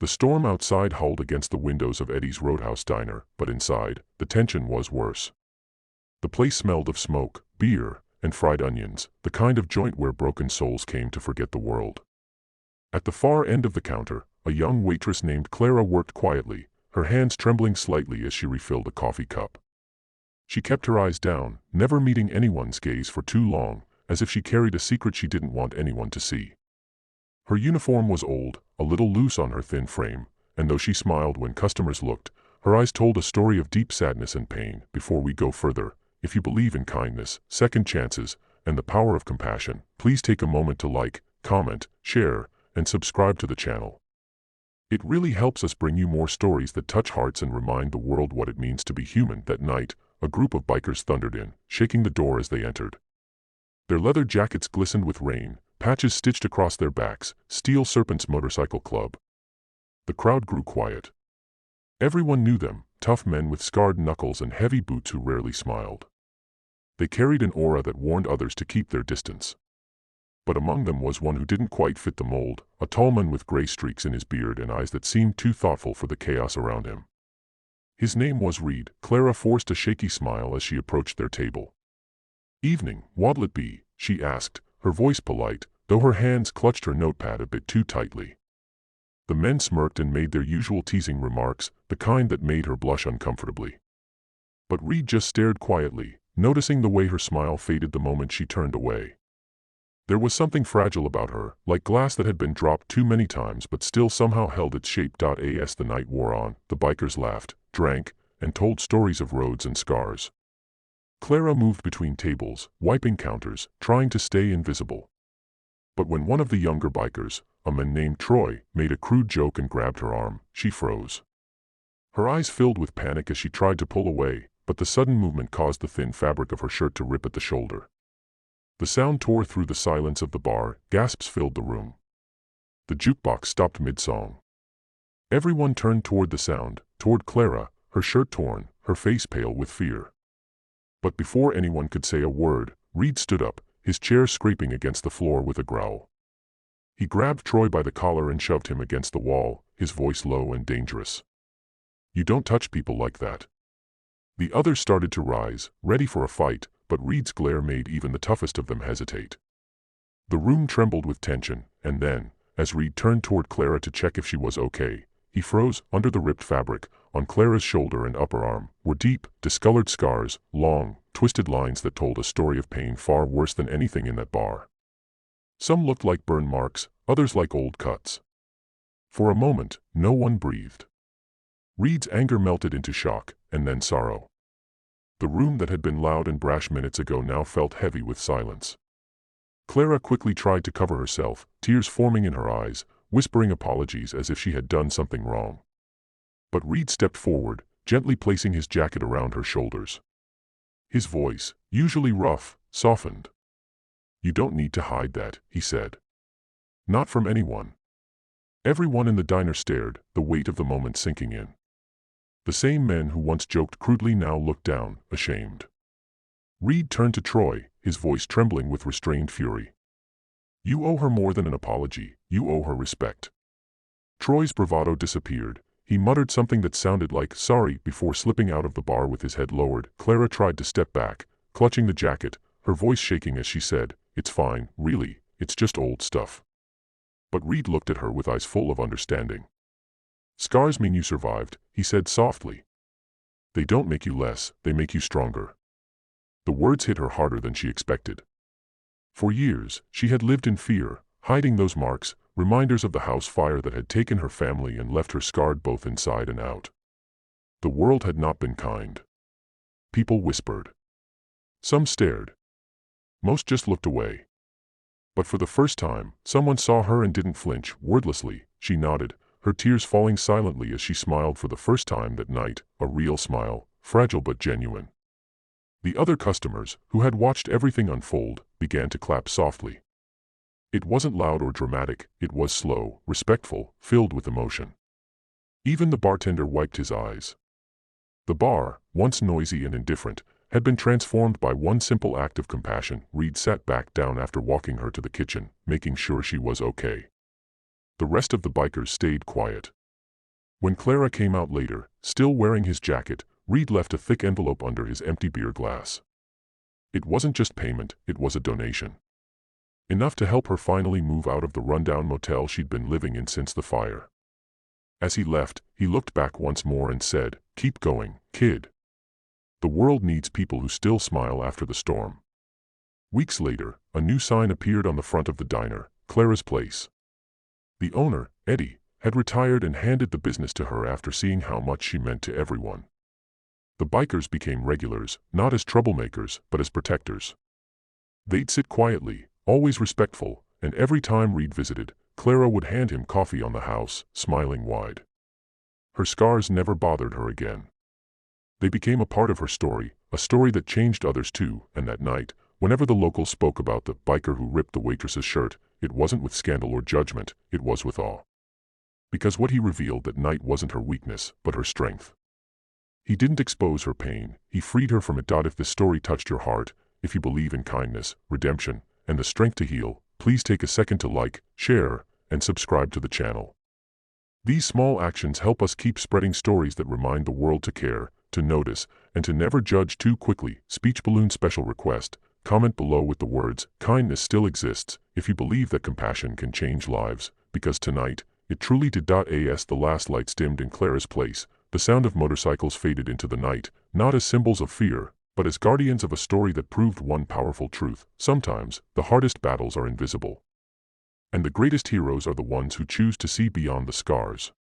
The storm outside howled against the windows of Eddie's Roadhouse diner, but inside, the tension was worse. The place smelled of smoke, beer, and fried onions, the kind of joint where broken souls came to forget the world. At the far end of the counter, a young waitress named Clara worked quietly, her hands trembling slightly as she refilled a coffee cup. She kept her eyes down, never meeting anyone's gaze for too long, as if she carried a secret she didn't want anyone to see. Her uniform was old, a little loose on her thin frame, and though she smiled when customers looked, her eyes told a story of deep sadness and pain. Before we go further, if you believe in kindness, second chances, and the power of compassion, please take a moment to like, comment, share, and subscribe to the channel. It really helps us bring you more stories that touch hearts and remind the world what it means to be human. That night, a group of bikers thundered in, shaking the door as they entered. Their leather jackets glistened with rain, patches stitched across their backs, Steel Serpent's Motorcycle Club. The crowd grew quiet. Everyone knew them, tough men with scarred knuckles and heavy boots who rarely smiled. They carried an aura that warned others to keep their distance. But among them was one who didn't quite fit the mold, a tall man with gray streaks in his beard and eyes that seemed too thoughtful for the chaos around him. His name was Reed. Clara forced a shaky smile as she approached their table. "Evening, what'll it be?" she asked, her voice polite, though her hands clutched her notepad a bit too tightly. The men smirked and made their usual teasing remarks, the kind that made her blush uncomfortably. But Reed just stared quietly, noticing the way her smile faded the moment she turned away. There was something fragile about her, like glass that had been dropped too many times but still somehow held its shape. As the night wore on, the bikers laughed, drank, and told stories of roads and scars. Clara moved between tables, wiping counters, trying to stay invisible. But when one of the younger bikers, a man named Troy, made a crude joke and grabbed her arm, she froze. Her eyes filled with panic as she tried to pull away, but the sudden movement caused the thin fabric of her shirt to rip at the shoulder. The sound tore through the silence of the bar, gasps filled the room. The jukebox stopped mid-song. Everyone turned toward the sound, toward Clara, her shirt torn, her face pale with fear. But before anyone could say a word, Reed stood up, his chair scraping against the floor with a growl. He grabbed Troy by the collar and shoved him against the wall, his voice low and dangerous. "You don't touch people like that." The others started to rise, ready for a fight, but Reed's glare made even the toughest of them hesitate. The room trembled with tension, and then, as Reed turned toward Clara to check if she was okay, he froze. Under the ripped fabric, on Clara's shoulder and upper arm, were deep, discolored scars, long, twisted lines that told a story of pain far worse than anything in that bar. Some looked like burn marks, others like old cuts. For a moment, no one breathed. Reed's anger melted into shock, and then sorrow. The room that had been loud and brash minutes ago now felt heavy with silence. Clara quickly tried to cover herself, tears forming in her eyes, whispering apologies as if she had done something wrong. But Reed stepped forward, gently placing his jacket around her shoulders. His voice, usually rough, softened. "You don't need to hide that," he said. "Not from anyone." Everyone in the diner stared, the weight of the moment sinking in. The same men who once joked crudely now looked down, ashamed. Reed turned to Troy, his voice trembling with restrained fury. "You owe her more than an apology, you owe her respect." Troy's bravado disappeared. He muttered something that sounded like "sorry" before slipping out of the bar with his head lowered. Clara tried to step back, clutching the jacket, her voice shaking as she said, "It's fine, really, it's just old stuff." But Reed looked at her with eyes full of understanding. "Scars mean you survived," he said softly. "They don't make you less, they make you stronger." The words hit her harder than she expected. For years, she had lived in fear, hiding those marks, reminders of the house fire that had taken her family and left her scarred both inside and out. The world had not been kind. People whispered. Some stared. Most just looked away. But for the first time, someone saw her and didn't flinch. Wordlessly, she nodded, her tears falling silently as she smiled for the first time that night, a real smile, fragile but genuine. The other customers, who had watched everything unfold, began to clap softly. It wasn't loud or dramatic, it was slow, respectful, filled with emotion. Even the bartender wiped his eyes. The bar, once noisy and indifferent, had been transformed by one simple act of compassion. Reed sat back down after walking her to the kitchen, making sure she was okay. The rest of the bikers stayed quiet. When Clara came out later, still wearing his jacket, Reed left a thick envelope under his empty beer glass. It wasn't just payment, it was a donation. Enough to help her finally move out of the rundown motel she'd been living in since the fire. As he left, he looked back once more and said, "Keep going, kid. The world needs people who still smile after the storm." Weeks later, a new sign appeared on the front of the diner, Clara's Place. The owner, Eddie, had retired and handed the business to her after seeing how much she meant to everyone. The bikers became regulars, not as troublemakers, but as protectors. They'd sit quietly, always respectful, and every time Reed visited, Clara would hand him coffee on the house, smiling wide. Her scars never bothered her again. They became a part of her story, a story that changed others too, and that night, whenever the locals spoke about the biker who ripped the waitress's shirt, it wasn't with scandal or judgment, it was with awe. Because what he revealed that night wasn't her weakness, but her strength. He didn't expose her pain, he freed her from it. If this story touched your heart, if you believe in kindness, redemption, and the strength to heal, please take a second to like, share, and subscribe to the channel. These small actions help us keep spreading stories that remind the world to care, to notice, and to never judge too quickly. Speech balloon special request. Comment below with the words, "Kindness still exists," if you believe that compassion can change lives, because tonight, it truly did. As the last lights dimmed in Clara's Place, the sound of motorcycles faded into the night, not as symbols of fear, but as guardians of a story that proved one powerful truth: sometimes, the hardest battles are invisible. And the greatest heroes are the ones who choose to see beyond the scars.